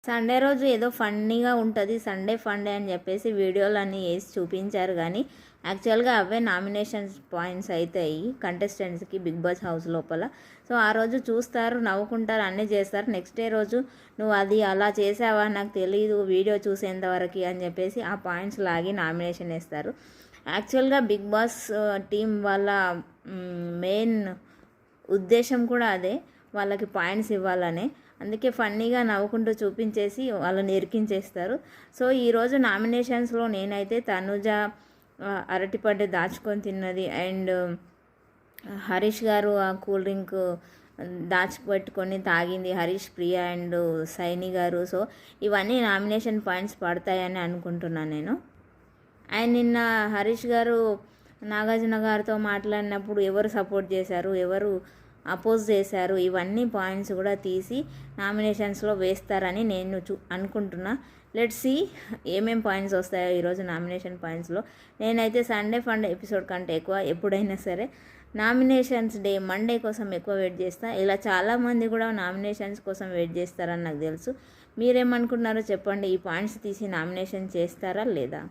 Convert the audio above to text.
Sunday రోజు ఏదో ఫన్నీగా ఉంటుంది, సండే ఫండే అని చెప్పేసి వీడియోలన్నీ వేసి చూపించారు. కానీ యాక్చువల్గా అవే నామినేషన్స్ పాయింట్స్ అవుతాయి కంటెస్టెంట్స్కి బిగ్ బాస్ హౌస్ లోపల. సో ఆ రోజు చూస్తారు, నవ్వుకుంటారు, అన్నీ చేస్తారు. నెక్స్ట్ డే రోజు నువ్వు అది అలా చేసావా నాకు తెలీదు వీడియో చూసేంతవరకు అని చెప్పేసి ఆ పాయింట్స్ లాగి నామినేషన్ వేస్తారు. యాక్చువల్గా బిగ్ బాస్ టీం వాళ్ళ మెయిన్ ఉద్దేశం కూడా అదే, వాళ్ళకి పాయింట్స్ ఇవ్వాలనే. అందుకే ఫన్నీగా నవ్వుకుంటూ చూపించేసి వాళ్ళని ఇరికించేస్తారు. సో ఈరోజు నామినేషన్స్లో నేనైతే తనుజ అరటిపండు దాచుకొని తిన్నది అండ్ హరీష్ గారు ఆ కూల్ డ్రింక్ దాచిపెట్టుకొని తాగింది, హరీష్, ప్రియ అండ్ సైని గారు. సో ఇవన్నీ నామినేషన్ పాయింట్స్ పడతాయని అనుకుంటున్నాను నేను. అండ్ నిన్న హరీష్ గారు నాగార్జున గారితో మాట్లాడినప్పుడు ఎవరు సపోర్ట్ చేశారు, ఎవరు అపోజ్ చేశారు, ఇవన్నీ పాయింట్స్ కూడా తీసి నామినేషన్స్లో వేస్తారని నేను అనుకుంటున్నా. లెట్స్ సీ ఏమేం పాయింట్స్ వస్తాయో ఈరోజు నామినేషన్ పాయింట్స్లో. నేనైతే సండే ఫండ్ ఎపిసోడ్ కంటే ఎక్కువ ఎప్పుడైనా సరే నామినేషన్స్ డే మండే కోసం ఎక్కువ వెయిట్ చేస్తా. ఇలా చాలామంది కూడా నామినేషన్స్ కోసం వెయిట్ చేస్తారని నాకు తెలుసు. మీరేమనుకున్నారో చెప్పండి, ఈ పాయింట్స్ తీసి నామినేషన్ చేస్తారా లేదా?